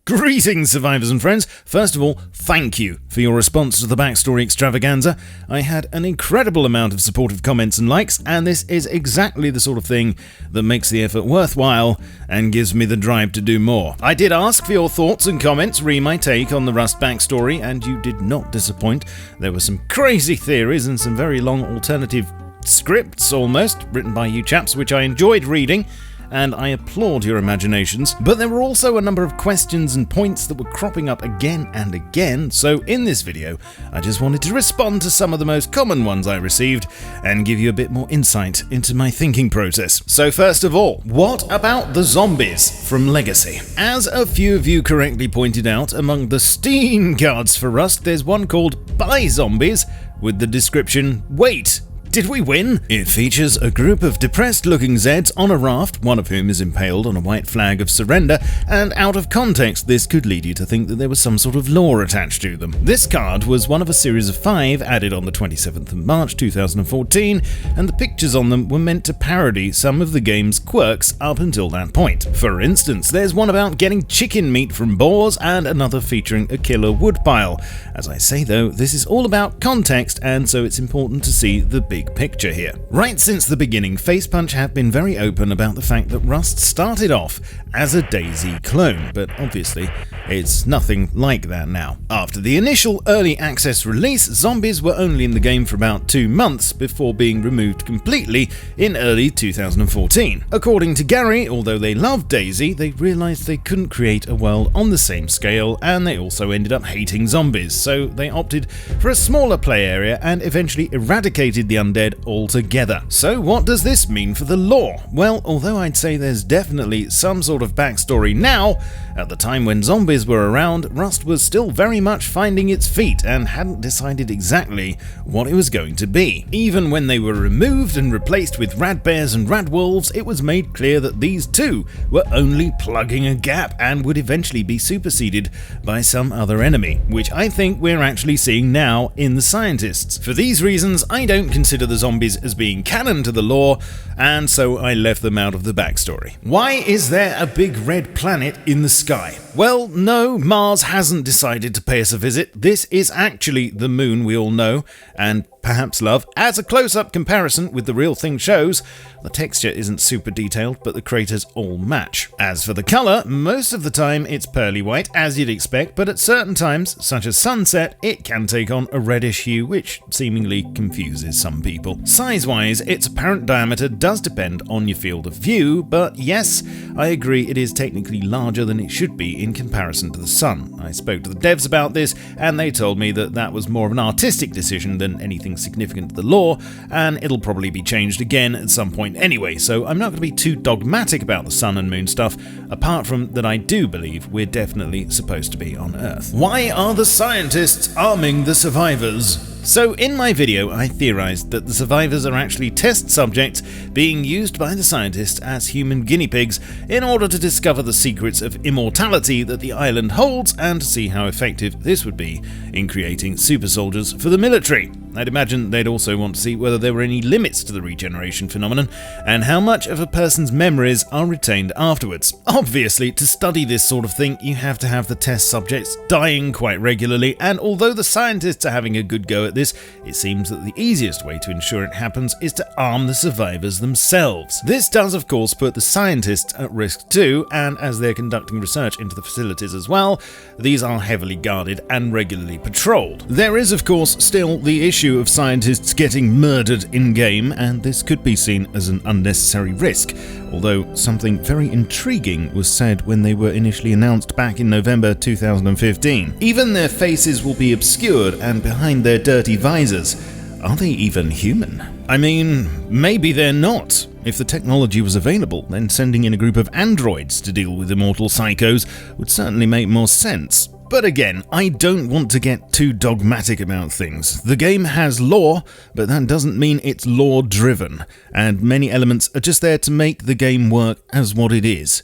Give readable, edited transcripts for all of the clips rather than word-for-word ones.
Greetings, survivors and friends. First of all, thank you for your response to the backstory extravaganza. I had an incredible amount of supportive comments and likes, and this is exactly the sort of thing that makes the effort worthwhile and gives me the drive to do more. I did ask for your thoughts and comments, re my take on the Rust backstory, and you did not disappoint. There were some crazy theories and some very long alternative scripts, almost, written by you chaps, which I enjoyed reading, and I applaud your imaginations. But there were also a number of questions and points that were cropping up again and again, so in this video, I just wanted to respond to some of the most common ones I received and give you a bit more insight into my thinking process. So first of all, what about the zombies from Legacy? As a few of you correctly pointed out, among the Steam cards for Rust, there's one called By Zombies with the description, "Wait, did we win?" It features a group of depressed-looking Zeds on a raft, one of whom is impaled on a white flag of surrender, and out of context this could lead you to think that there was some sort of lore attached to them. This card was one of a series of 5 added on the 27th of March 2014, and the pictures on them were meant to parody some of the game's quirks up until that point. For instance, there's one about getting chicken meat from boars, and another featuring a killer woodpile. As I say though, this is all about context, and so it's important to see the big picture here. Right since the beginning, Facepunch have been very open about the fact that Rust started off as a DayZ clone, but obviously it's nothing like that now. After the initial early access release, zombies were only in the game for about 2 months before being removed completely in early 2014. According to Gary, although they loved DayZ, they realized they couldn't create a world on the same scale, and they also ended up hating zombies, so they opted for a smaller play area and eventually eradicated the undead altogether. So what does this mean for the lore? Well, although I'd say there's definitely some sort of backstory now, at the time when zombies were around, Rust was still very much finding its feet and hadn't decided exactly what it was going to be. Even when they were removed and replaced with rad bears and rad wolves, it was made clear that these too were only plugging a gap and would eventually be superseded by some other enemy, which I think we're actually seeing now in the scientists. For these reasons, I don't consider the zombies as being canon to the lore, and so I left them out of the backstory. Why is there a big red planet in the sky? Well, no, Mars hasn't decided to pay us a visit. This is actually the moon we all know and perhaps love. As a close-up comparison with the real thing shows, the texture isn't super detailed, but the craters all match. As for the colour, most of the time it's pearly white, as you'd expect, but at certain times, such as sunset, it can take on a reddish hue, which seemingly confuses some people. Size-wise, its apparent diameter does depend on your field of view, but yes, I agree it is technically larger than it should be in comparison to the sun. I spoke to the devs about this, and they told me that that was more of an artistic decision than anything significant to the lore, and it'll probably be changed again at some point anyway, so I'm not going to be too dogmatic about the sun and moon stuff, apart from that I do believe we're definitely supposed to be on Earth. Why are the scientists arming the survivors? So in my video, I theorized that the survivors are actually test subjects being used by the scientists as human guinea pigs in order to discover the secrets of immortality that the island holds and to see how effective this would be in creating super soldiers for the military. I'd imagine they'd also want to see whether there were any limits to the regeneration phenomenon and how much of a person's memories are retained afterwards. Obviously, to study this sort of thing, you have to have the test subjects dying quite regularly, and although the scientists are having a good go at this, it seems that the easiest way to ensure it happens is to arm the survivors themselves. This does, of course, put the scientists at risk too, and as they're conducting research into the facilities as well, these are heavily guarded and regularly patrolled. There is, of course, still the issue of scientists getting murdered in-game, and this could be seen as an unnecessary risk, although something very intriguing was said when they were initially announced back in November 2015. Even their faces will be obscured, and behind their dirty visors, are they even human? I mean, maybe they're not. If the technology was available, then sending in a group of androids to deal with immortal psychos would certainly make more sense. But again, I don't want to get too dogmatic about things. The game has lore, but that doesn't mean it's lore-driven, and many elements are just there to make the game work as what it is,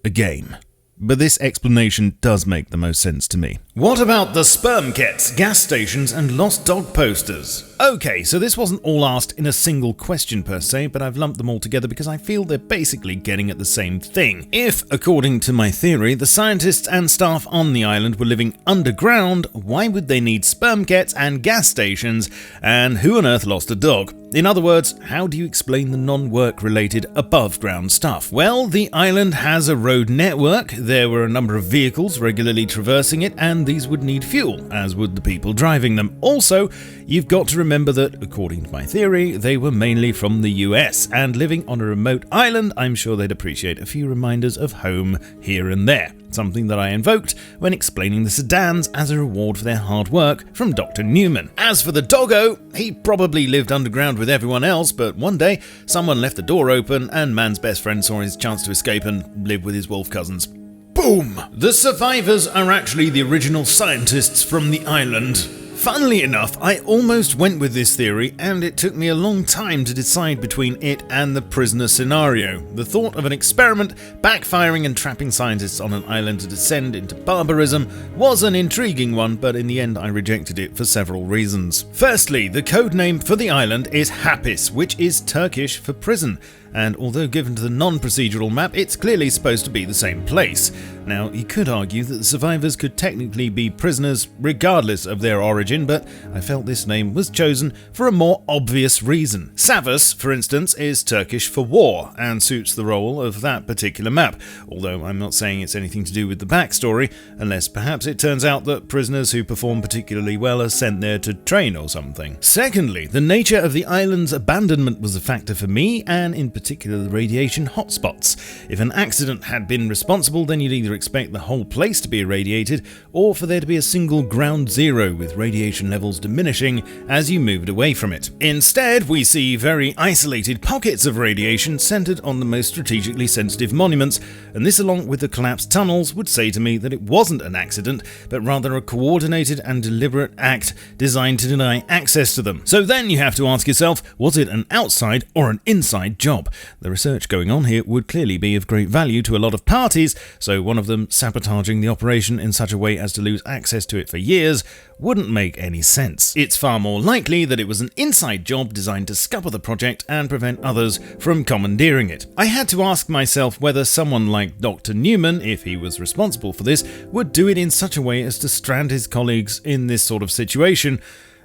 a game. But this explanation does make the most sense to me. What about the sperm kits, gas stations, and lost dog posters? Okay, so this wasn't all asked in a single question per se, but I've lumped them all together because I feel they're basically getting at the same thing. If, according to my theory, the scientists and staff on the island were living underground, why would they need sperm kits and gas stations, and who on earth lost a dog? In other words, how do you explain the non-work related above-ground stuff? Well, the island has a road network, there were a number of vehicles regularly traversing it, and these would need fuel, as would the people driving them. Also, you've got to remember that, according to my theory, they were mainly from the US, and living on a remote island, I'm sure they'd appreciate a few reminders of home here and there. Something that I invoked when explaining the sedans as a reward for their hard work from Dr. Newman. As for the doggo, he probably lived underground with everyone else, but one day someone left the door open and man's best friend saw his chance to escape and live with his wolf cousins. Boom! The survivors are actually the original scientists from the island. Funnily enough, I almost went with this theory, and it took me a long time to decide between it and the prisoner scenario. The thought of an experiment backfiring and trapping scientists on an island to descend into barbarism was an intriguing one, but in the end I rejected it for several reasons. Firstly, the code name for the island is Hapis, which is Turkish for prison, and although given to the non-procedural map, it's clearly supposed to be the same place. Now, you could argue that the survivors could technically be prisoners regardless of their origin, but I felt this name was chosen for a more obvious reason. Savas, for instance, is Turkish for war, and suits the role of that particular map, although I'm not saying it's anything to do with the backstory, unless perhaps it turns out that prisoners who perform particularly well are sent there to train or something. Secondly, the nature of the island's abandonment was a factor for me, and in particular the radiation hotspots. If an accident had been responsible, then you'd either expect the whole place to be irradiated, or for there to be a single ground zero with radiation levels diminishing as you moved away from it. Instead, we see very isolated pockets of radiation centered on the most strategically sensitive monuments, and this along with the collapsed tunnels would say to me that it wasn't an accident, but rather a coordinated and deliberate act designed to deny access to them. So then you have to ask yourself, was it an outside or an inside job? The research going on here would clearly be of great value to a lot of parties, so one of them sabotaging the operation in such a way as to lose access to it for years wouldn't make any sense. It's far more likely that it was an inside job designed to scupper the project and prevent others from commandeering it. I had to ask myself whether someone like Dr. Newman, if he was responsible for this, would do it in such a way as to strand his colleagues in this sort of situation.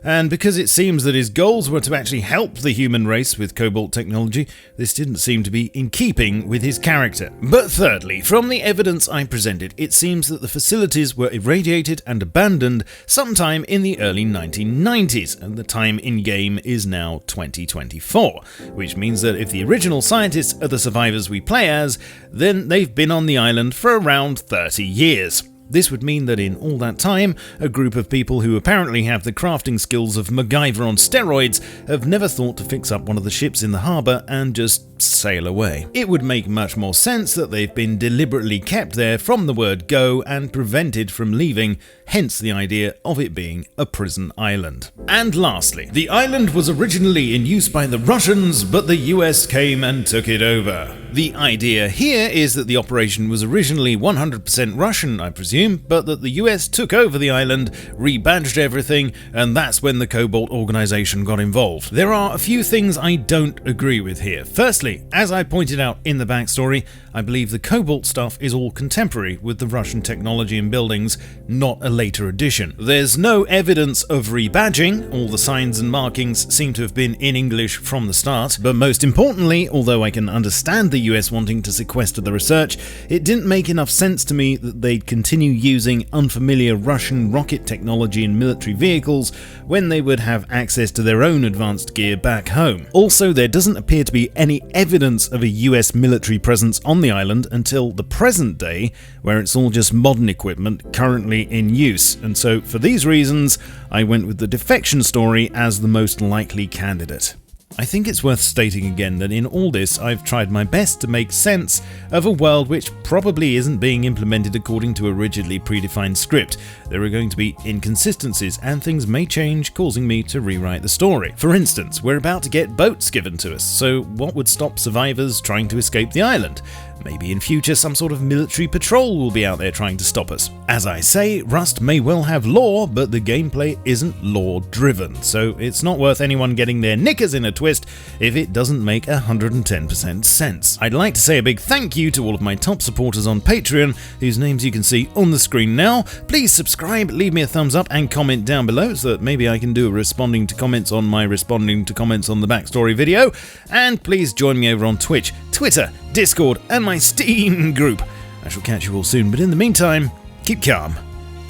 And because it seems that his goals were to actually help the human race with cobalt technology, this didn't seem to be in keeping with his character. But thirdly, from the evidence I presented, it seems that the facilities were irradiated and abandoned sometime in the early 1990s, and the time in-game is now 2024, which means that if the original scientists are the survivors we play as, then they've been on the island for around 30 years. This would mean that in all that time, a group of people who apparently have the crafting skills of MacGyver on steroids have never thought to fix up one of the ships in the harbour and just sail away. It would make much more sense that they've been deliberately kept there from the word go and prevented from leaving, hence the idea of it being a prison island. And lastly, the island was originally in use by the Russians, but the US came and took it over. The idea here is that the operation was originally 100% Russian, I presume, but that the US took over the island, rebadged everything, and that's when the Cobalt organization got involved. There are a few things I don't agree with here. Firstly, as I pointed out in the backstory, I believe the Cobalt stuff is all contemporary with the Russian technology and buildings, not a later addition. There's no evidence of rebadging, all the signs and markings seem to have been in English from the start, but most importantly, although I can understand the US wanting to sequester the research, it didn't make enough sense to me that they'd continue using unfamiliar Russian rocket technology in military vehicles when they would have access to their own advanced gear back home. Also, there doesn't appear to be any evidence of a US military presence on the island until the present day, where it's all just modern equipment currently in use, and so for these reasons, I went with the defection story as the most likely candidate. I think it's worth stating again that in all this I've tried my best to make sense of a world which probably isn't being implemented according to a rigidly predefined script. There are going to be inconsistencies and things may change, causing me to rewrite the story. For instance, we're about to get boats given to us, so what would stop survivors trying to escape the island? maybe in future some sort of military patrol will be out there trying to stop us. As I say, Rust may well have lore, but the gameplay isn't lore-driven, so it's not worth anyone getting their knickers in a twist if it doesn't make 110% sense. I'd like to say a big thank you to all of my top supporters on Patreon, whose names you can see on the screen now. Please subscribe, leave me a thumbs up, and comment down below so that maybe I can do a responding to comments on my responding to comments on the backstory video. And please join me over on Twitch, Twitter, Discord, and my Steam group. I shall catch you all soon, but in the meantime, keep calm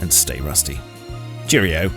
and stay rusty. Cheerio.